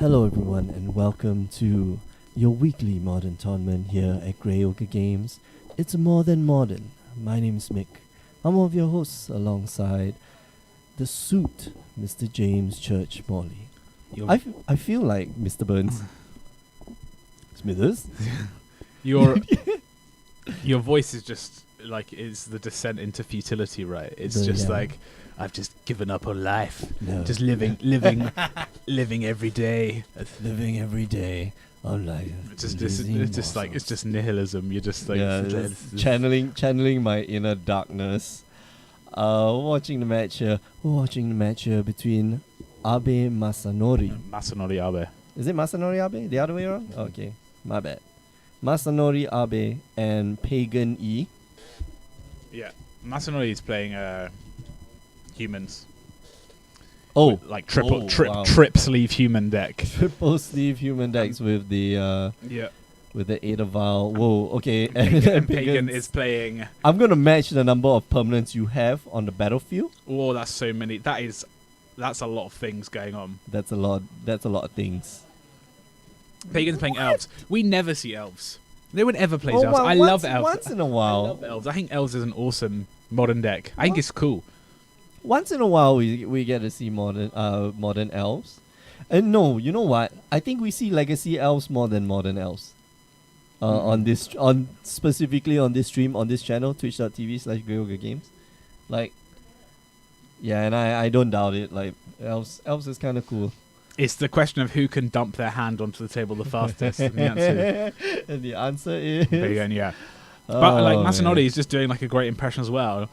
Hello everyone and welcome to your weekly modern tournament here at Grey Ochre Games. It's more than modern. My name is Mick. I'm one of your hosts alongside the suit, Mr. James Church Morley. I feel like Mr. Burns. Smithers? Your voice is just like it's the descent into futility, right? It's just like I've just given up on life. No. Just living living every day. Living every day on life. It's just nihilism. You're just like channeling my inner darkness. Watching the match here between Abe Masanori. Masanori Abe. Is it Masanori Abe? The other way around? Okay, my bad. Masanori Abe and Pagan E. Yeah, Masanori is playing humans. Oh, with, like triple wow. trip sleeve human deck. Triple sleeve human decks with the with the Ada Val. Whoa, okay. And Pagan is playing. I'm gonna match the number of permanents you have on the battlefield. Oh, that's so many. That's a lot of things going on. That's a lot of things. Pagan's playing elves. We never see elves. No one ever plays Oh, elves. well, I love elves. Once in a while. I love elves. I think elves is an awesome modern deck. I think it's cool. Once in a while, we get to see modern elves. And no, you know what? I think we see legacy elves more than modern elves. Specifically on this stream, on this channel, twitch.tv/GreyOchre Like, yeah, and I don't doubt it. Like, elves is kind of cool. It's the question of who can dump their hand onto the table the fastest. And the answer is Pagan, yeah. But like Masanori is just doing like a great impression as well.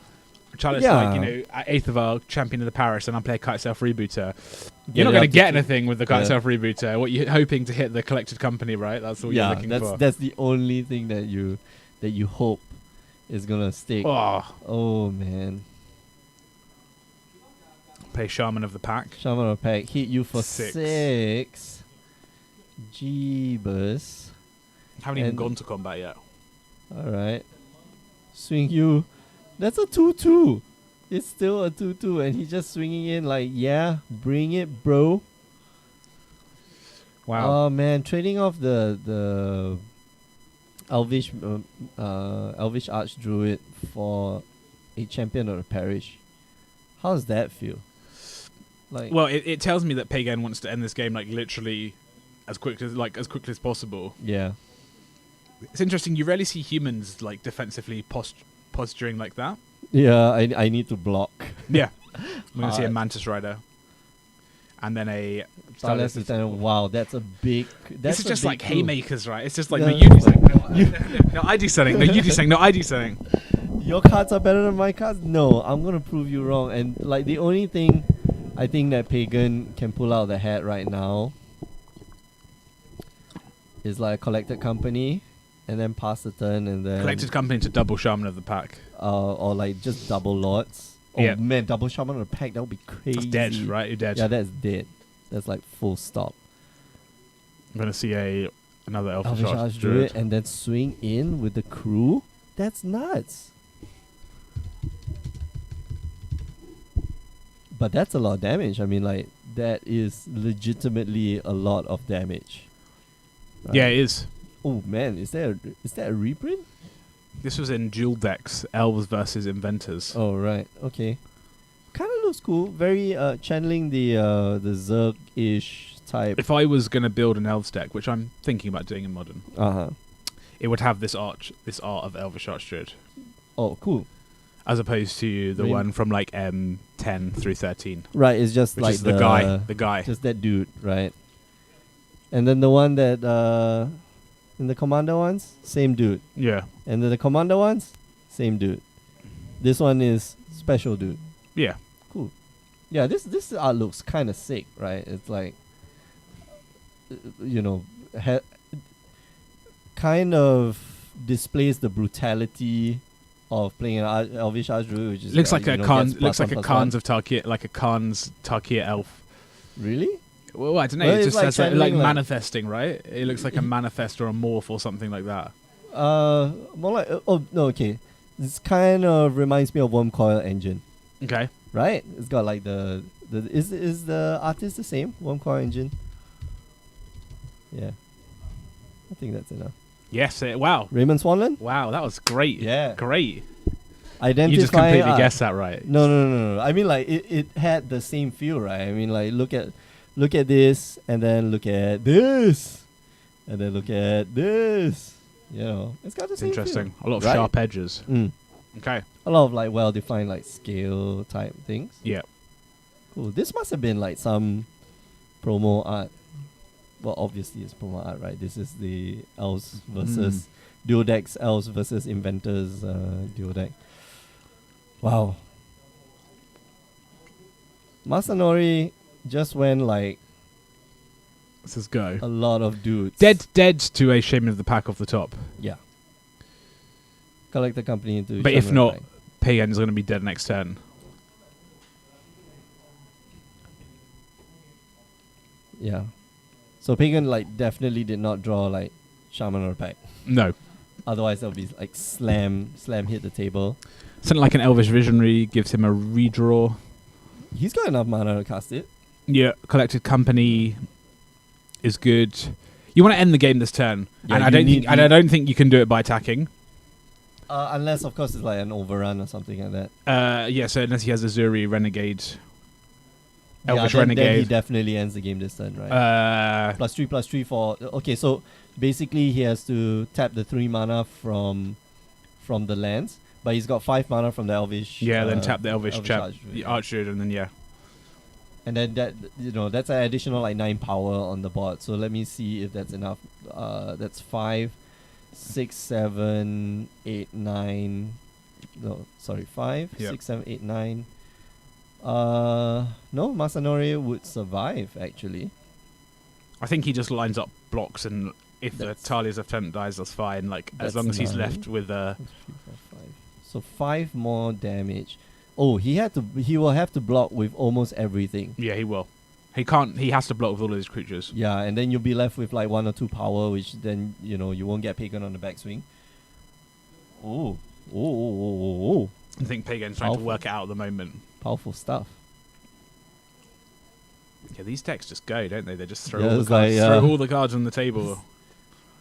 Charlotte's like, at 8th of our champion of the Paris, and I play Kite Self Rebooter. You're not going to get anything with the Kite Self Rebooter. What you're hoping to hit the collected company, right? That's all you're looking for. That's the only thing that you hope is gonna stick. Oh man. Play Shaman of the Pack. Shaman of the Pack hit you for 6. Jeebus. Haven't even gone to combat yet. Alright. Swing you. That's a 2-2. It's still a 2-2, and he's just swinging in like, yeah, bring it, bro. Wow. Oh man, trading off the Elvish Archdruid for a champion of the parish. How does that feel? Like, well, it tells me that Pagan wants to end this game like literally as quickly as possible. Yeah. It's interesting. You rarely see humans like defensively posturing like that. Yeah, I need to block. Yeah. We're going to see a Mantis Rider. And then a... Wow, that's a big... This is just like clue. haymakers, right? It's just like, no, you do something. No, I do something. No, you do something. No, I do something. Your cards are better than my cards? No, I'm going to prove you wrong. And like the only thing I think that Pagan can pull out of the hat right now is like a collected company. And then pass the turn, and then collected company to double Shaman of the Pack, or like just double Lords. Oh man, double Shaman of the Pack, that would be crazy. That's dead, right? You're dead. Yeah, that's dead. That's like full stop. I'm gonna see another Elfish Archdruid and then swing in with the crew. That's nuts. But that's a lot of damage. I mean, like that is legitimately a lot of damage. Right? Yeah, it is. Oh man, is that a reprint? This was in dual decks, Elves versus Inventors. Oh right, okay. Kind of looks cool. Very channeling the Zerg-ish type. If I was gonna build an Elves deck, which I'm thinking about doing in Modern, it would have this art of Elvish Archdruid. Oh, cool. As opposed to the one from like M10 through 13. Right, it's just which like is the guy, just that dude, right? And then the one that in the Commander ones, same dude. Yeah. And then the Commander ones, same dude. This one is special dude. Yeah. Cool. Yeah, this art looks kind of sick, right? It's like, kind of displays the brutality of playing an Elvish Archdruid, which is looks like a Khans of Tarkir, like a Khans Tarkir elf. Really? Well, I don't know. It just says like manifesting, right? It looks like a manifest or a morph or something like that. More like okay. This kind of reminds me of Wormcoil Engine. Okay. Right? It's got like the is the artist the same? Wormcoil Engine. Yeah. I think that's enough. Yes. Wow. Raymond Swanland? Wow. That was great. Yeah. Great. Identify You just completely art. guessed that right. No. I mean, like, it had the same feel, right? I mean, like, look at this, and then look at this, and then look at this. You know, it's got the same Interesting. feel. A lot of Right? sharp edges. Mm. Okay. A lot of, like, well-defined, like, scale type things. Yeah. Cool. This must have been, like, some promo art. Well, obviously it's promo art, right? This is the Elves versus Duo Decks, Elves versus Inventors Duo Deck. Wow. Masanori just went like This is go. a lot of dudes. Dead to a Shaman of the Pack off the top. Yeah. Collect the company into. But if Shaman not, Pack. Pagan is going to be dead next turn. Yeah. So Pagan like definitely did not draw like Shaman or Pack. No. Otherwise that would be like slam hit the table. Something like an Elvish Visionary gives him a redraw. He's got enough mana to cast it. Yeah, Collected Company is good. You want to end the game this turn, Yeah, and you I don't think you can do it by attacking. Unless of course it's like an overrun or something like that. Yeah. So unless he has Azuri Renegade, Elvish Then he Renegade. definitely ends the game this turn, right? +3/+3 for okay. So basically, he has to tap the 3 mana from the lands, but he's got 5 mana from the Elvish. Yeah, then tap the Elvish Archduke, Archduke, and then yeah. And then that that's an additional like 9 power on the board. So let me see if that's enough. That's 5, 6, 7, 8, 9. No, sorry, 5, Yep. 6, 7, 8, 9. No, Masanori would survive actually. I think he just lines up blocks, and if the That's- Talia's Lieutenant dies, that's fine. Like as That's long as he's 9. left with 1, 2, 3, 4, 5. So 5 more damage. Oh, he will have to block with almost everything. yeah, he will. He can't. He has to block with all of his creatures. Yeah, and then you'll be left with like 1 or 2 power, which then you won't get Pagan on the backswing. Oh. I think Pagan's trying to Powerful. work it out at the moment. Powerful stuff. Yeah, these decks just go, don't they? They just throw Yeah, all the it's cards, like, throw all the cards on the table.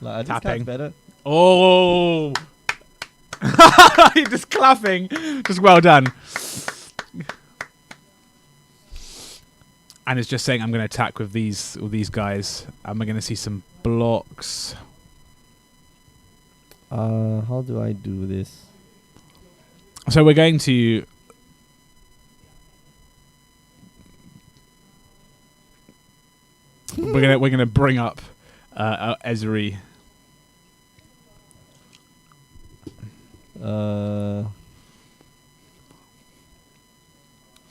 Like, are these Tapping. cards better? Oh, just clapping. Just well done. And it's just saying, I'm going to attack with these guys. And we're going to see some blocks. How do I do this? So we're going to. we're gonna bring up Ezri. I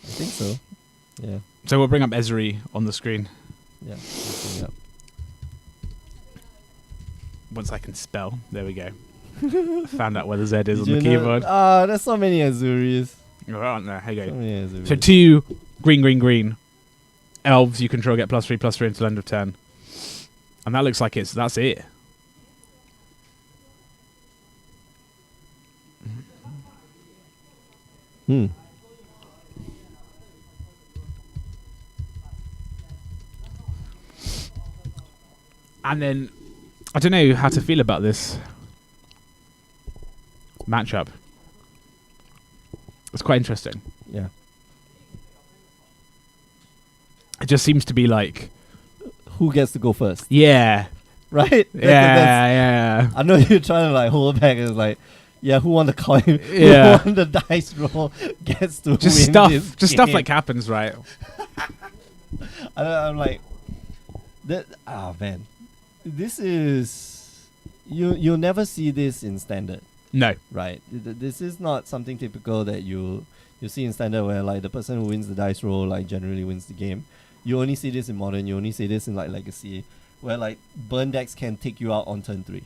think so. Yeah. So we'll bring up Ezri on the screen Yeah. Looking up. once I can spell. There we go. Found out where the Z is Did on you the know- keyboard. There's so many Azuris. There aren't there? Here you So go. many Azuris. So 2 green. Elves you control get +3/+3 until end of turn. And that looks like that's it. Hmm. And then I don't know how to feel about this matchup. It's quite interesting. Yeah. It just seems to be like, Who gets to go first? yeah, Right? yeah. I know you're trying to like hold back. It's like, yeah, who won the coin? Yeah. Who won the dice roll gets to Just win stuff, this just stuff game. like happens, right? I'm like, that. Ah, man, this is you'll never see this in standard, No, right? This is not something typical that you see in standard where like the person who wins the dice roll like generally wins the game. You only see this in modern. You only see this in like legacy, where like burn decks can take you out on turn 3,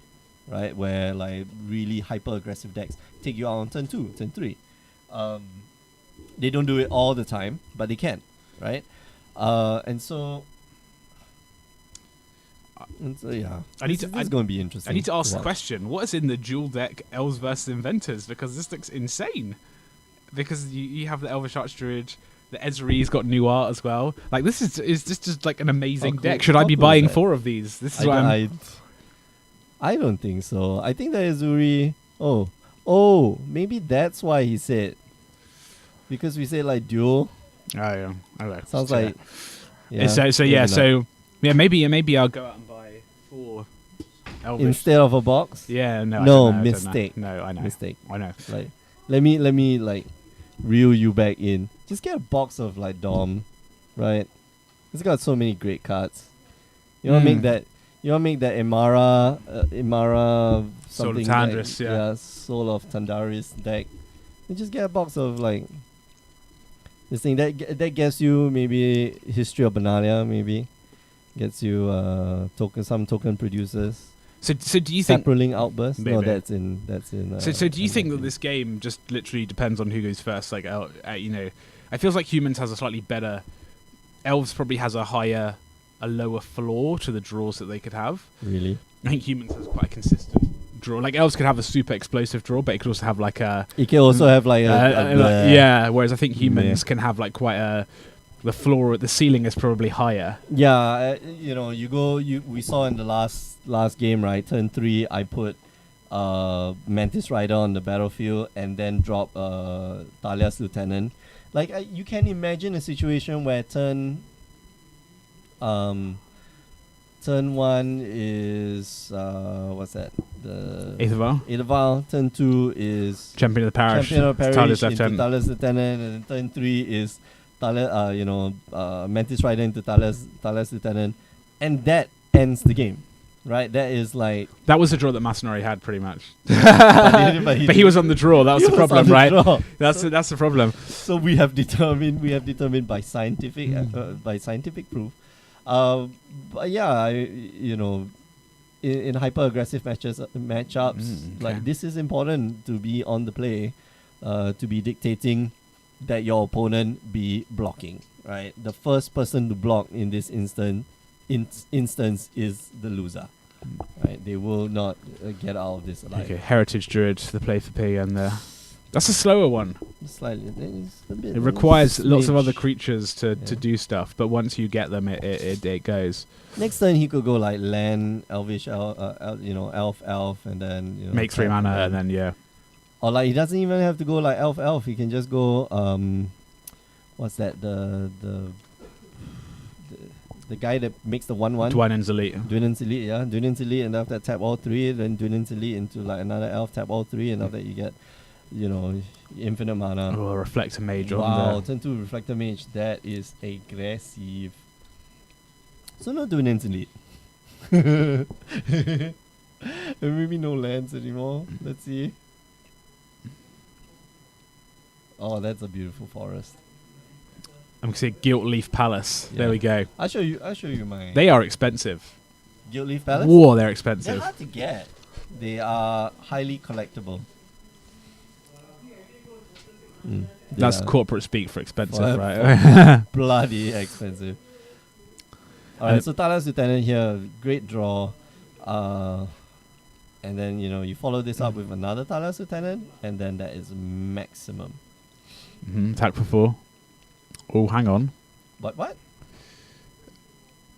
right? Where like really hyper aggressive decks take you out on turn 2, turn 3. They don't do it all the time, but they can, right? And so yeah, I this is going to be interesting. I need to ask the watch. question: what is in the dual deck Elves versus Inventors? Because this looks insane. Because you have the Elvish Archdruid, The Ezreal's got new art as well. Like this is this just like an amazing Cool. deck? Should I How be cool is buying that? 4 of these? This is what I'm. I don't think so. I think that Azuri. Oh, maybe that's why he said. Because we said like dual. Oh yeah, okay. Sounds So, like. Yeah, so maybe yeah, not. so yeah, maybe I'll go out and buy 4 Elvish. Instead of a box. Yeah, no, No, I don't know, I don't know. mistake. No, I know. Mistake. I know. Like, let me like reel you back in. Just get a box of like Dom, right? It's got so many great cards. You want to make that. You want to make that Imara Soul of something. Tandris, yeah. Soul of Tandaris deck. You just get a box of like this thing that gets you maybe History of Benalia, maybe gets you some token producers. So do you think? Saproling Outburst. No, Maybe. that's in. So do you think that Unlucky. this game just literally depends on who goes first? Like, you know, it feels like Humans has a slightly better. Elves probably has a lower floor to the draws that they could have. Really? I think Humans has quite a consistent draw. Like Elves could have a super explosive draw, but it could also have like a. It can also have like yeah. Whereas I think Humans can have like quite a. The floor, the ceiling is probably higher. Yeah, you know, we saw in the last game, right? Turn 3, I put Mantis Rider on the battlefield and then drop Talia's Lieutenant. Like you can imagine a situation where turn 1 is what's that? The Aetherval. Turn 2 is Champion of the Parish. Talia's Lieutenant. Talia's Lieutenant, and then turn 3 is Mantis Rider into Talia's Lieutenant, and that ends the game, right? That is like that was the draw that Masanori had pretty much. but he was on the draw. That was the problem, right? That's the problem. So we have determined by scientific proof. But yeah, in hyper aggressive matchups, like this is important to be on the play, to be dictating that your opponent be blocking, right? The first person to block in this instance is the loser, right? They will not get out of this alive. Okay, Heritage Druid, the play for P, and that's a slower one. Slightly, it's a bit. It requires lots of smidge. other creatures to do stuff, but once you get them, it goes. Next turn he could go like land, elvish, elf, and then Make 3 mana, and then yeah. Or like he doesn't even have to go like elf. He can just go what's that? The guy that makes the 1/1. Dwynen's Elite. Dwynen's Elite, yeah. Dwynen's Elite, and after that tap all 3, then Dwynen's Elite into like another elf, tap all 3, and after that you get, infinite mana. Oh, Reflector Mage on Wow, there. turn 2 Reflector Mage. That is aggressive. So no Dwynen's Elite. Maybe no lands anymore. Let's see. Oh, that's a beautiful forest. I'm going to say Gilt Leaf Palace. Yeah. There we go. I'll show you my They are expensive. Gilt Leaf Palace. Whoa, they're They're expensive. hard to get. They are highly collectible. That's They are corporate speak for expensive, For- right? bloody expensive. Alright, so Talia's Lieutenant here, great draw. And then, you follow this up with another Talia's Lieutenant, and then that is maximum. Attack for 4. Oh, hang on. What?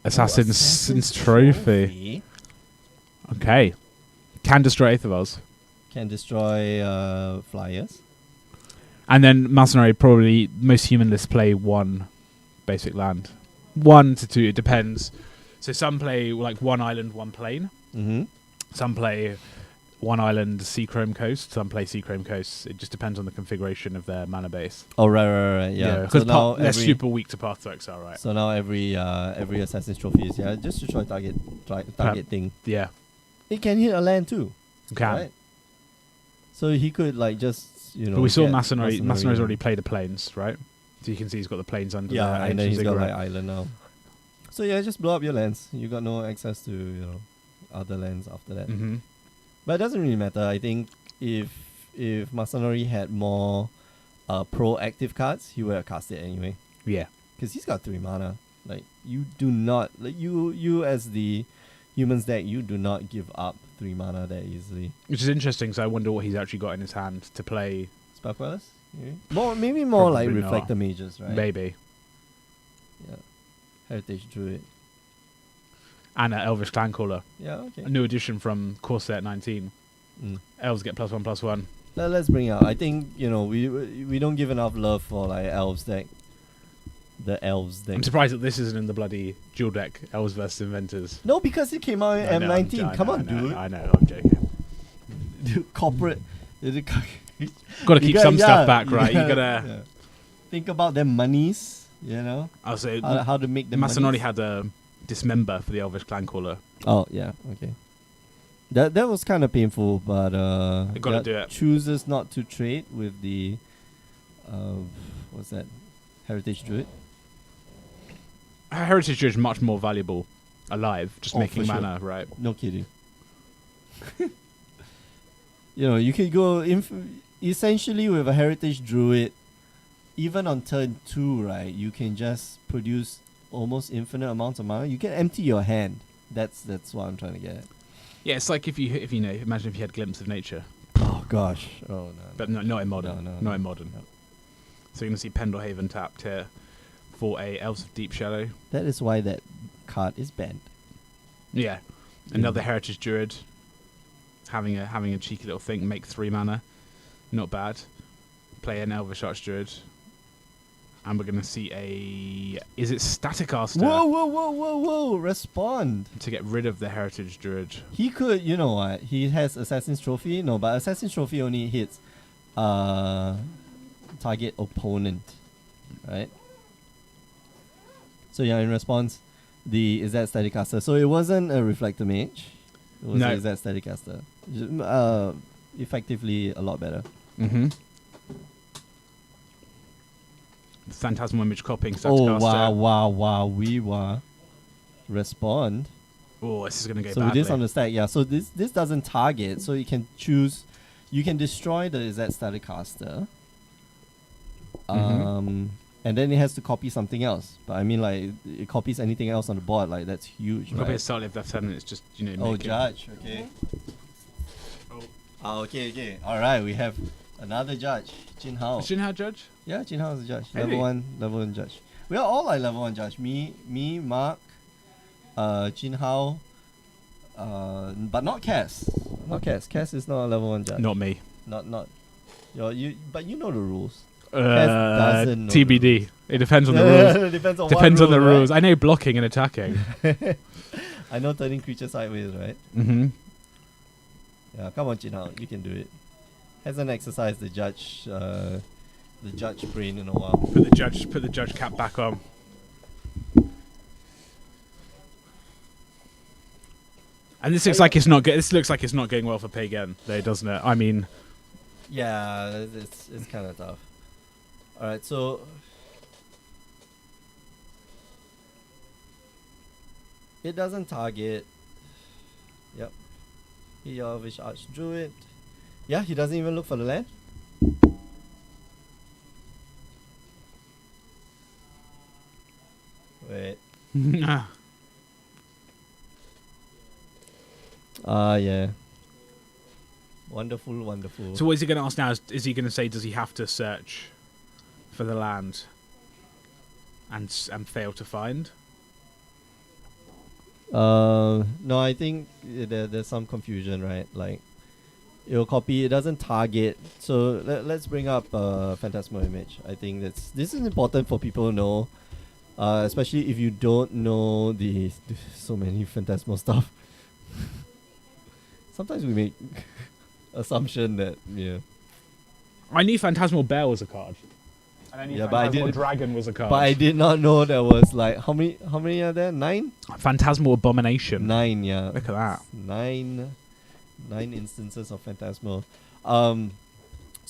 Assassin's Trophy. Okay. Can destroy Aethervals. Can destroy flyers. And then Masanori probably, most human lists play 1 basic land. 1 to 2, it depends. So some play like 1 island, 1 plane. Mm-hmm. Some play 1 island, Sea Chrome Coast. Some play Sea Chrome Coast. It just depends on the configuration of their mana base. Oh, right, yeah. Because now they're super weak to Path to Exile, right? So now every Assassin's Trophy is just destroy target thing. Yeah. It can hit a land too. Can. Right? So he could like just But we saw get Masanori's Masanori. already played the planes, right? So you can see he's got the planes under Yeah, there. and then he's got Ziggurat. like island now. So yeah, just blow up your lands. You got no access to other lands after that. Mhm. But it doesn't really matter. I think if Masanori had more proactive cards, he would have cast it anyway. Yeah. Because he's got 3 mana. Like you do not you as the humans deck, you do not give up 3 mana that easily. Which is interesting, so I wonder what he's actually got in his hand to play. Spell Quellis? Maybe more like Probably Reflector not. Mages, right? Maybe. Yeah. Heritage Druid. And an Elvish Clancaller. Yeah, okay. A new addition from core set 19. Elves get +1/+1. Let's bring it out. I think, we don't give enough love for like Elves deck. The Elves deck. I'm surprised that this isn't in the bloody dual deck Elves versus Inventors. No, because it came out in M19. Come on, dude. I know, I'm joking. Dude, corporate. Got to keep some stuff back, right? You gotta yeah. Think about their monies, I'll say how to make them. Masanori had a dismember for the Elvish Clancaller. Oh yeah, okay. That was kind of painful, but They gotta do it. Chooses not to trade with the what's that? Heritage Druid. Heritage Druid is much more valuable alive, just making mana, right? No kidding. You could go essentially with a Heritage Druid, even on turn 2, right? You can just produce almost infinite amounts of mana. You can empty your hand. That's what I'm trying to get at. Yeah, it's like if you imagine if you had Glimpse of Nature. Oh gosh. Oh no. But not in modern. No, not in modern. No. So you're gonna see Pendlehaven tapped here for a Elves of Deep Shadow. That is why that card is banned. Yeah. Another Heritage Druid. Having a cheeky little thing, make 3 mana. Not bad. Play an Elvish Archdruid. And we're going to see is it Staticaster? Whoa. Respond. To get rid of the Heritage Druid. He could, you know what? He has Assassin's Trophy. No, but Assassin's Trophy only hits target opponent. Right? So yeah, in response, is that Staticaster? So it wasn't a Reflector Mage. It was is that Staticaster. Effectively a lot better. Mm-hmm. Phantasmal Image copying Staticaster. Oh, wow. We were. Respond. Oh, this is going to go so badly. This on the stack, yeah. So this doesn't target, so you can choose. You can destroy the Is that Staticaster. And then it has to copy something else. But I mean, like, it copies anything else on the board. Like, that's huge, right? Copy a Starlight Lieutenant. It's just, Judge. Okay. Oh, okay. All right, we have another judge, Jin Hao. Is Jin Hao judge? Yeah, Jin Hao is a judge. Maybe. Level 1 judge. We are all like level 1 judge. Me, Mark, Jin Hao, but not Cass. Not Cass. Cass is not a level 1 judge. Not me. Not. But you know the rules. Doesn't know TBD. It depends on the rules. Depends on the rule, rules. I know blocking and attacking. I know turning creature sideways, right? Mm-hmm. Yeah, come on, Jin Hao, you can do it. Hasn't exercised the judge brain in a while. Put the judge cap back on. And this looks like it's not This looks like it's not going well for Pagan, though, doesn't it? I mean, yeah, it's kind of tough. All right, so it doesn't target. Yep. He Elvish Archdruid. Yeah, he doesn't even look for the land. Wait. Yeah. Wonderful. So what is he going to ask now? Is he going to say, does he have to search for the land and fail to find? No, I think there's some confusion, right? Like, it'll copy, it doesn't target. So let's bring up Phantasmal Image. I think this is important for people to know, especially if you don't know so many Phantasmal stuff. Sometimes we make assumption that I knew Phantasmal Bear was a card. And I knew Phantasmal Dragon was a card. But I did not know there was like how many are there? 9? Phantasmal Abomination. 9, yeah. Look at that. 9 instances of Phantasmal. So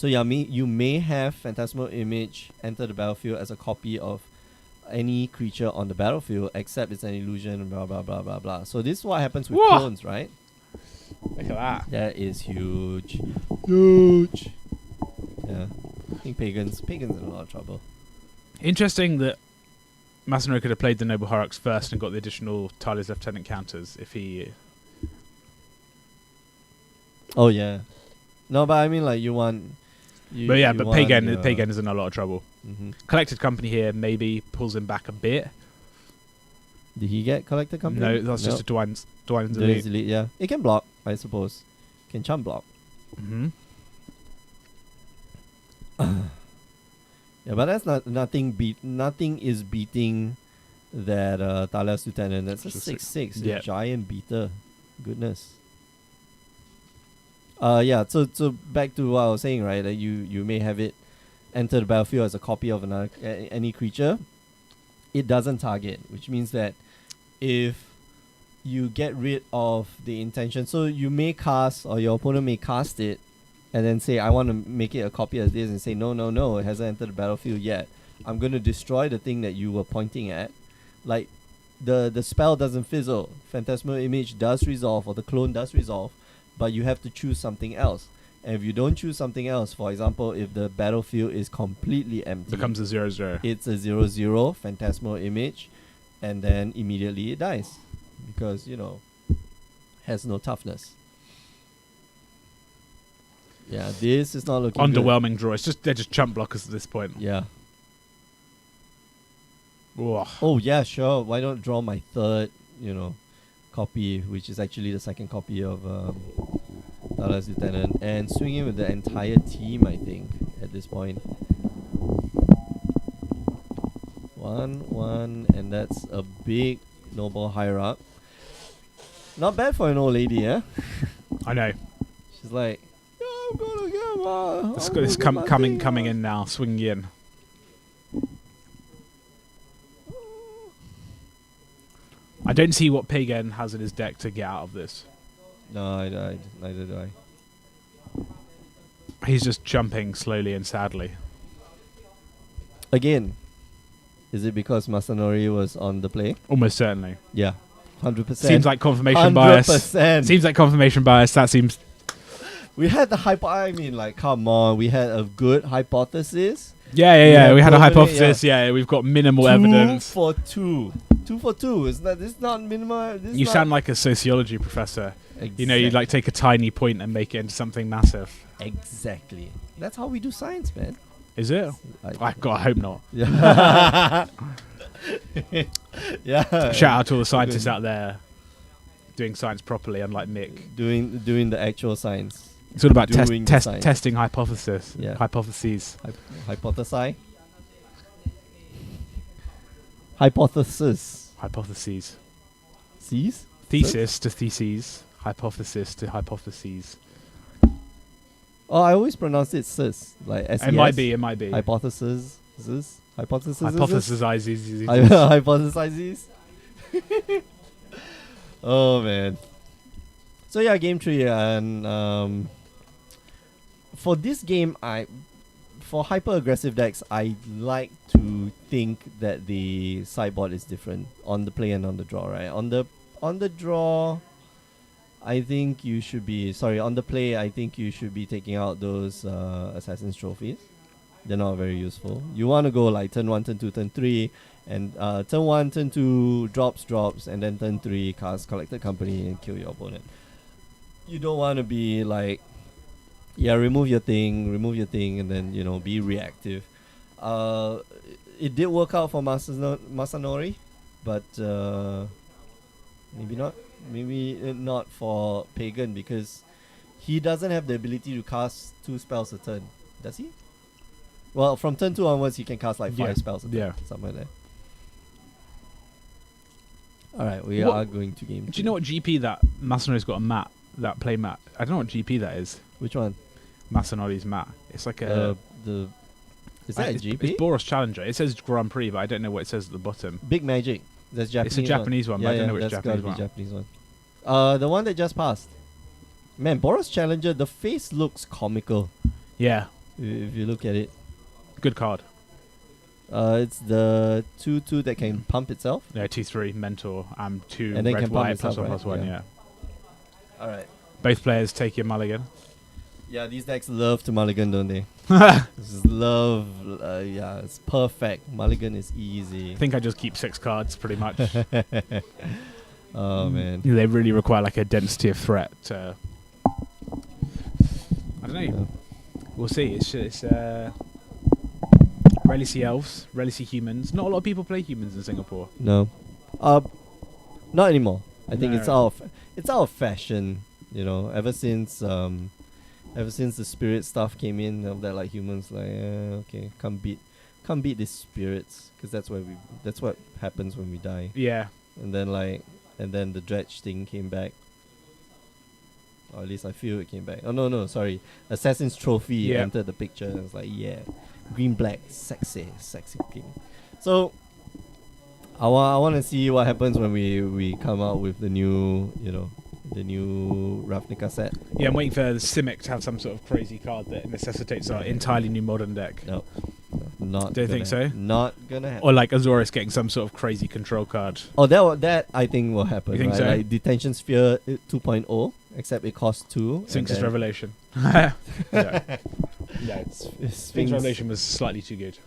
yeah, you may have Phantasmal Image enter the battlefield as a copy of any creature on the battlefield, except it's an illusion, blah blah blah blah blah. So this is what happens with clones, right? Look at that. That is huge. Yeah. I think Pagan's in a lot of trouble. Interesting that Masanori could have played the Noble Horrocks first and got the additional Tyler's Lieutenant counters if he... Oh, yeah. No, but I mean, like, you want... But Pagan is in a lot of trouble. Mm-hmm. Collected Company here maybe pulls him back a bit. Did he get Collected Company? No, that's just a Dwayne's Elite. Yeah, it can block, I suppose. Can chump block. Mm-hmm. Yeah, but that's nothing is beating that Thalia's Lieutenant. That's a 6/6, Yeah. a giant beater. Goodness. So back to what I was saying, right? That you may have it enter the battlefield as a copy of another any creature. It doesn't target, which means that if you get rid of the intention, so you may cast, or your opponent may cast it, and then say, I want to make it a copy of this, and say, no, it hasn't entered the battlefield yet. I'm going to destroy the thing that you were pointing at. Like, the spell doesn't fizzle. Phantasmal Image does resolve, or the clone does resolve, but you have to choose something else. And if you don't choose something else, for example, if the battlefield is completely empty, Becomes a 0/0. it's a 0/0 Phantasmal Image, and then immediately it dies. Because, has no toughness. Yeah, this is not looking Underwhelming good. draw. They're just chump blockers at this point. Yeah. Whoa. Oh, yeah, sure. Why don't draw my third, copy, which is actually the second copy of Thalia's Lieutenant, and swing in with the entire team, I think, at this point. 1/1, and that's a big noble higher-up. Not bad for an old lady, eh? I know. She's like, yeah, I'm gonna get my... It's coming in now, swinging in. I don't see what Pagan has in his deck to get out of this. No, neither do I. He's just jumping slowly and sadly. Again, is it because Masanori was on the play? Almost certainly. Yeah, 100%. Seems like confirmation bias. 100%. Seems like confirmation bias. That seems... We had the come on. We had a good hypothesis. Yeah. We had a hypothesis. Yeah, we've got minimal evidence. 2 for 2. 2 for 2. This is not minimal. You sound like a sociology professor. Exactly. You'd like take a tiny point and make it into something massive. Exactly. That's how we do science, man. Is it? I hope not. Yeah. Yeah. Shout out to all the scientists out there doing science properly, unlike Mick. Doing the actual science. It's all about Science. testing hypotheses. Yeah. Hypotheses. Hypothesize. Hypothesis. Hypotheses. Sees? Thesis to theses. Hypothesis to hypotheses. Oh, I always pronounce it sis. Like S-E-S. It might be. Hypothesis. Hypothesis. Hypothesizes. Hypothesizes. Oh, man. So, yeah, game 3. And for this game, for hyper-aggressive decks, I like to think that the sideboard is different on the play and on the draw, right? On the draw, I think you should be... Sorry, on the play, I think you should be taking out those Assassin's Trophies. They're not very useful. You want to go like turn 1, turn 2, turn 3, and turn 1, turn 2, drops, and then turn 3, cast Collected Company and kill your opponent. You don't want to be like... Yeah, remove your thing, and then, be reactive. It did work out for Masanori, but maybe not. Maybe not for Pagan, because he doesn't have the ability to cast 2 spells a turn. Does he? Well, from turn 2 onwards, he can cast like 5 spells a turn. Yeah. Somewhere there. Alright, we are going to game 2. Do you know what GP that Masanori's got a mat? That play mat? I don't know what GP that is. Which one? Masanori's mat. It's like a... Is that a GP? It's Boros Challenger. It says Grand Prix, but I don't know what it says at the bottom. Big Magic. That's Japanese. It's a Japanese one, but I don't know which Japanese one. Japanese one. The one that just passed. Man, Boros Challenger, the face looks comical. Yeah. If you look at it. Good card. It's the 2/2 that can pump itself. Yeah, 2/3 Mentor. 2 and then red can white pump plus itself, 1 right? plus 1. Yeah. Alright. Both players take your mulligan. Yeah, these decks love to mulligan, don't they? Just love. Yeah, it's perfect. Mulligan is easy. I think I just keep 6 cards, pretty much. Oh, man. They really require like a density of threat to... I don't know. Yeah. We'll see. It's rarely see elves, rarely see humans. Not a lot of people play humans in Singapore. No, not anymore. I think No. it's out of fashion. You know, ever since the spirit stuff came in, of that like humans like okay, can't beat these spirits, because that's what happens when we die. Yeah. And then the dredge thing came back. Or at least I feel it came back. Oh no, sorry. Assassin's Trophy entered the picture, and it's like, yeah, green black, sexy king. So I want to see what happens when we come out with the new Ravnica set. Yeah, I'm waiting for the Simic to have some sort of crazy card that necessitates our entirely new modern deck. No, not. Do you think so? Not gonna happen. Or like Azorius getting some sort of crazy control card. Oh, that I think will happen. You think right? so? Like Detention Sphere 2.0, except it costs 2. Sphinx's Revelation. No. Sphinx Sphinx Revelation was slightly too good.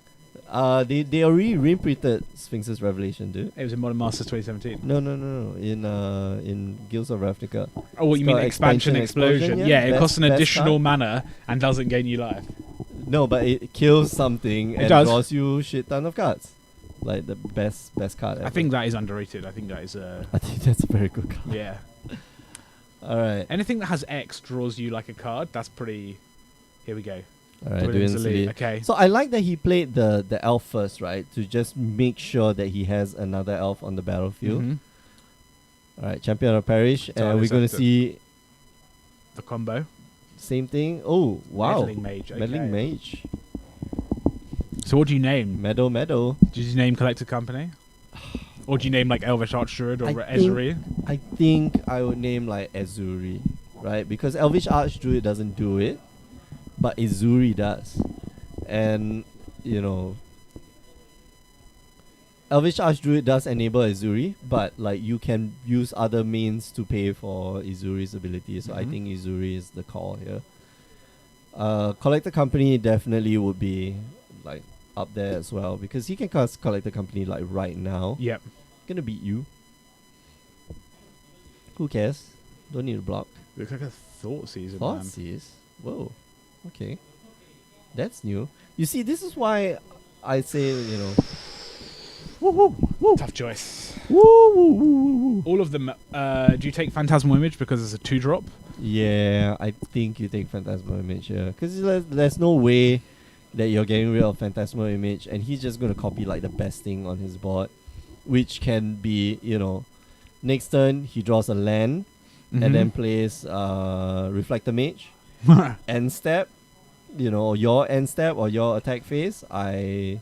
They already reprinted Sphinx's Revelation, dude. It was in Modern Masters 2017. No. In Guilds of Ravnica. Oh, what It's you mean got expansion explosion? Yeah, it costs an additional mana and doesn't gain you life. No, but it kills something and does. draws you shit ton of cards. Like the best card ever. I think that is underrated. I think that's a very good card. yeah. Alright. Anything that has X draws you like a card. That's pretty. Here we go. Alright, Dueling doing Elite. Elite. Okay. So I like that he played the elf first, right? To just make sure that he has another elf on the battlefield. Mhm. Alright, Champion of Parish. So And we're is going that to see the combo. same thing. Oh, wow. Meddling Mage. Okay. Meddling Mage. So what do you name? Meadow. Did you name Collected Company? Or do you name like Elvish Archdruid or I Ezuri? I think I would name like Ezuri, right? Because Elvish Archdruid doesn't do it, but Ezuri does. And, you know, Elvish Archdruid does enable Ezuri, but like you can use other means to pay for Ezuri's ability. So I think Ezuri is the call here. Collector Company definitely would be like up there as well, because he can cast Collector Company like right now. Yep. Gonna beat you. Who cares? Don't need to block. Looks like a Thought Season, Thought man. Seize? Whoa. Okay. That's new. You see, this is why I say, you know. Tough choice. Woo, woo, woo, woo. All of them. Do you take Phantasmal Image because it's a 2-drop? Yeah, I think you take Phantasmal Image here. Because there's no way that you're getting rid of Phantasmal Image, and he's just going to copy like the best thing on his board, which can be, you know, next turn he draws a land and then plays Reflector Mage. End step, you know, your end step or your attack phase, I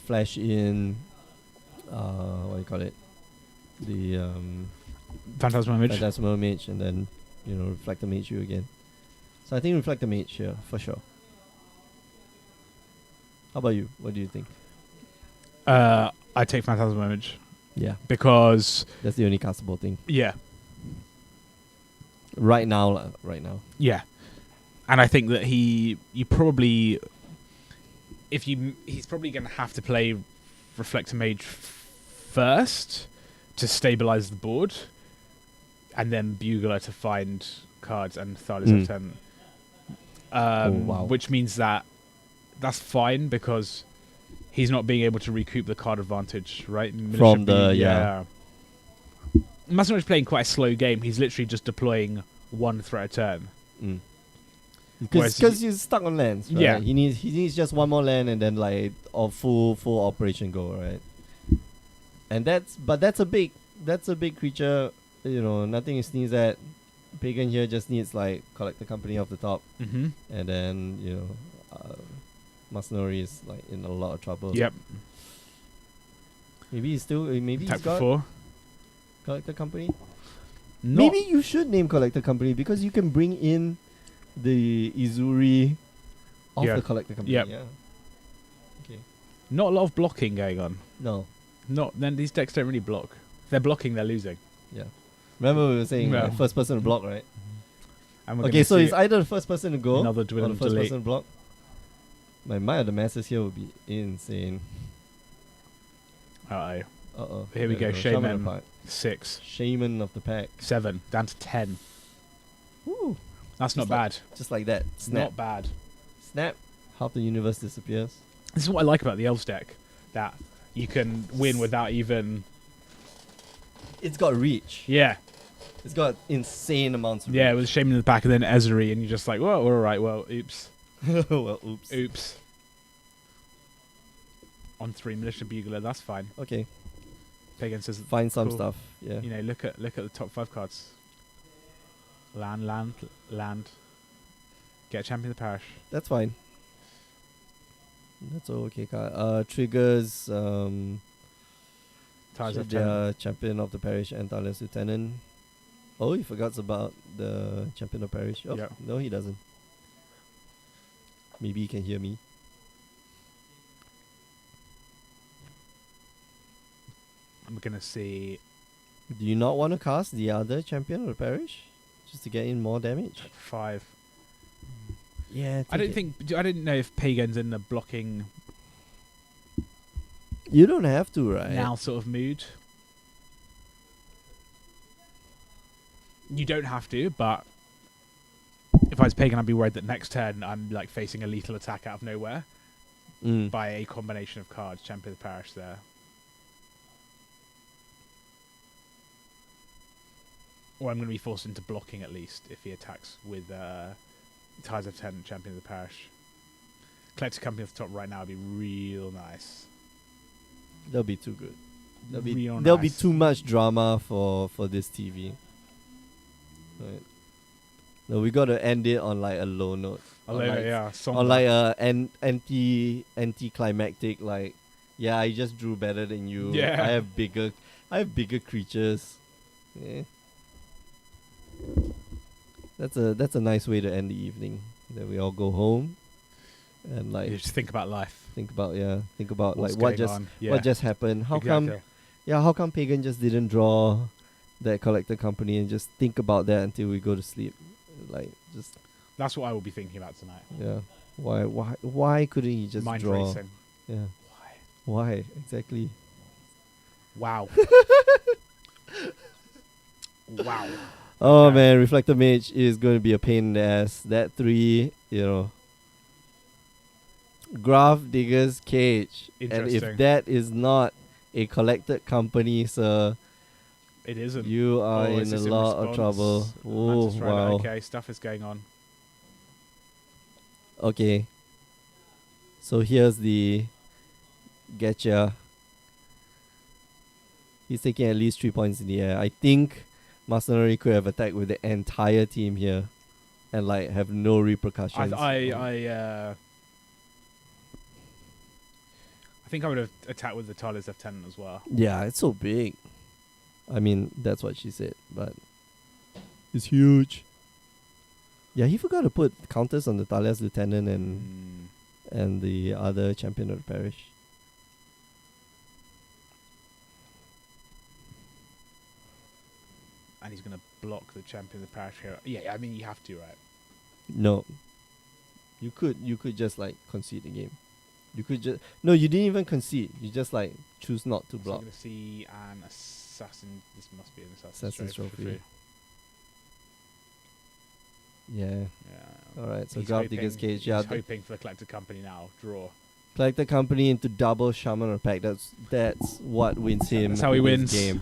flash in what do you call it? The Phantasmal Image. Phantasmal Mage, and then, you know, Reflector Mage you again. So I think Reflector Mage here for sure. How about you? What do you think? I take Phantasmal Image Yeah, because that's the only castable thing yeah, right now. Right now. yeah, and I think that he's probably going to have to play Reflector Mage first to stabilize the board, and then Bugler to find cards and Thalis Lieutenant. Wow. Which means that's fine because he's not being able to recoup the card advantage, right? From the Masano's playing quite a slow game. He's literally just deploying one threat a turn. Because he's stuck on lands, right? Yeah. He needs just one more land and then like full operation go, right? And that's a big creature, you know, nothing to sneeze at. Pagan here just needs like Collector Company off the top, and then, you know, Masanori is like in a lot of trouble. Yep. Maybe he's Attack got for 4. Collector Company. Not Maybe you should name Collector Company because you can bring in the Izuri of the Collector Company. Yep. Yeah. Okay. Not a lot of blocking going on. No. Then these decks don't really block. If they're blocking, they're losing. Yeah. Remember we were saying Yeah. first person to block, right? And we're Okay, gonna so see it's either the first person to go another or Dwindle the first Delete. person to block. My Mind of the Masses here would be insane. Uh-oh. Uh-oh. Here we There go. Shaman Shaman. of the pack. 6. Shaman of the pack. 7. Down to 10. Woo. That's not bad. Just like that. Snap. Not bad. Snap. Half the universe disappears. This is what I like about the Elves deck. That you can win without even... It's got reach. Yeah. It's got insane amounts of Yeah, reach. with Shaman in the back and then Ezri, and you're just like, well, we're alright, well, oops. Well, oops. Oops. On 3 Militia Bugler, that's fine. Okay. Pagan says, Find some cool. stuff. Yeah. You know, look at the top 5 cards. Land. Get a champion of the parish. That's fine. That's all okay card. Triggers, Ties of 10. champion of the parish and Thales Lieutenant. Oh, he forgets about the champion of parish. Oh, Yep. no, he doesn't. Maybe he can hear me. I'm gonna see Do you not want to cast the other champion of the parish? Just to get in more damage? 5. Yeah. I didn't know if Pagan's in the blocking You don't have to, right? now sort of mood. You don't have to, but if I was Pagan, I'd be worried that next turn I'm like facing a lethal attack out of nowhere by a combination of cards. Champion of the parish there. Or I'm going to be forced into blocking at least if he attacks with Ties of 10, Champion of the Parish. Collector Company off the top right now would be real nice. That'll be too good. Real There'll be nice. too much drama for this TV. Right. No, we got to end it on like a low note. Yeah. On like a anti-climactic, like, yeah, I just drew better than you. Yeah. I have bigger creatures. Yeah. That's a nice way to end the evening. Then we all go home and like You just think about life. think about What's like what going on. Yeah. what just happened. How Exactly. come Pagan just didn't draw that collector company and just think about that until we go to sleep? Like just That's what I will be thinking about tonight. yeah. Why couldn't he just Mind draw? racing. Yeah. Why? Why exactly? Wow. Wow. Oh Okay. man, Reflector Mage is going to be a pain in the ass. That 3, Graph Digger's Cage. And Interesting. if that is not a collected company, sir, It isn't. you are Oh, in is a this lot of response? trouble. Oh, Mantis Rider. wow. Okay, stuff is going on. Okay. So here's the getcha. He's taking at least 3 points in the air. I think Masanori could have attacked with the entire team here and like have no repercussions. I think I would have attacked with the Tyler's Lieutenant as well. Yeah, it's so big. I mean, that's what she said, but it's huge. Yeah, he forgot to put counters on the Thalia's Lieutenant and the other champion of the parish. And he's going to block the champion of the parish here. Yeah, I mean, you have to, right? No. You could just like concede the game. You could just you didn't even concede. You just like choose not to So block. I'm going to see an assassin. This must be an Assassin's trophy. Trophy. Yeah. Yeah. All right. So He's Graph Digger's hoping- Cage. Yeah. He's hoping for the collector company now. Draw. Collector company into double shaman or pack. That's what wins him. That's how he this wins. game.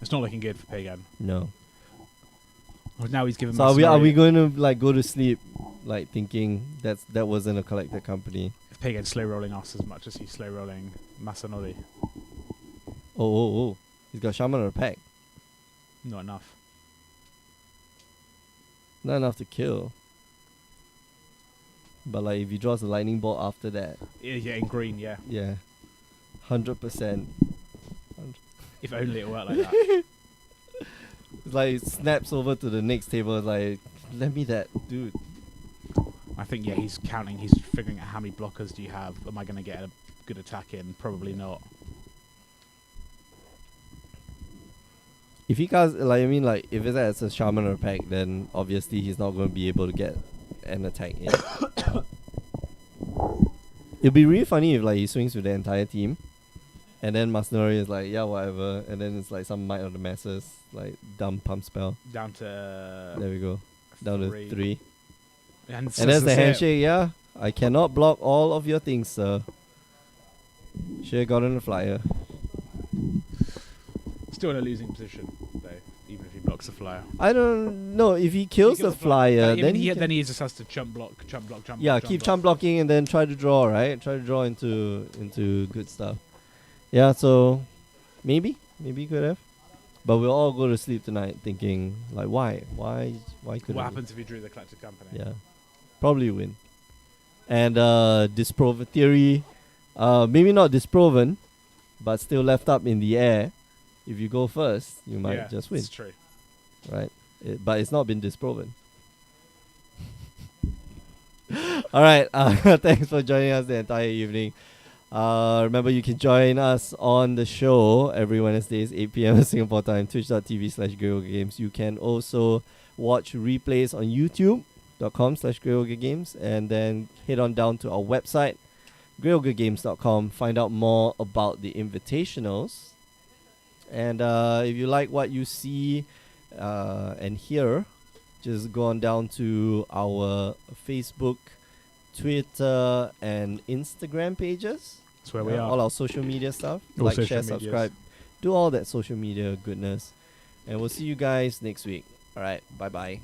It's not looking good for Pagan. No. Well, now he's given. So are we Masanori- going to like go to sleep like thinking that wasn't a collector company? If Pagan's slow rolling us as much as he's slow rolling Masanori. Oh. He's got shaman or pack. Not enough. Not enough to kill. But like if he draws a lightning bolt after that, Yeah, in green, yeah. yeah. 100%. If only it worked like that. It's like it snaps over to the next table. It's like, let me that, dude. I think, yeah, he's counting. He's figuring out how many blockers do you have. Am I going to get a good attack in? Probably not. If he casts, like, I mean, like, if it's a shaman or a pack, then obviously he's not going to be able to get an attack in. It'd be really funny if, like, he swings with the entire team, and then Masanori is like, yeah, whatever, and then it's like some Might of the Masses, like, dumb pump spell. Down to There we go. down to 3. And there's the handshake, yeah. I cannot block all of your things, sir. Should have gotten a flyer. Still in a losing position, though, even if he blocks the flyer. I don't know. If he kills the flyer, then he just has to chump block. Yeah, keep chump blocking and then try to draw, right? Try to draw into good stuff. Yeah, so maybe he could have. But we'll all go to sleep tonight thinking, like, why couldn't What happens if he drew the collected company? Yeah, probably win. And disproven theory, maybe not disproven, but still left up in the air. If you go first, you might just win. That's true. Right? But it's not been disproven. All right. Thanks for joining us the entire evening. Remember, you can join us on the show every Wednesdays, 8 p.m. Singapore time, twitch.tv/GreyOgaGames. You can also watch replays on youtube.com/GreyOgaGames, and then head on down to our website, GreyOgaGames.com. Find out more about the invitationals. And if you like what you see and hear, just go on down to our Facebook, Twitter, and Instagram pages. That's where we are. All our social media stuff. All like, social share, medias. subscribe. Do all that social media goodness. And we'll see you guys next week. All right. Bye-bye.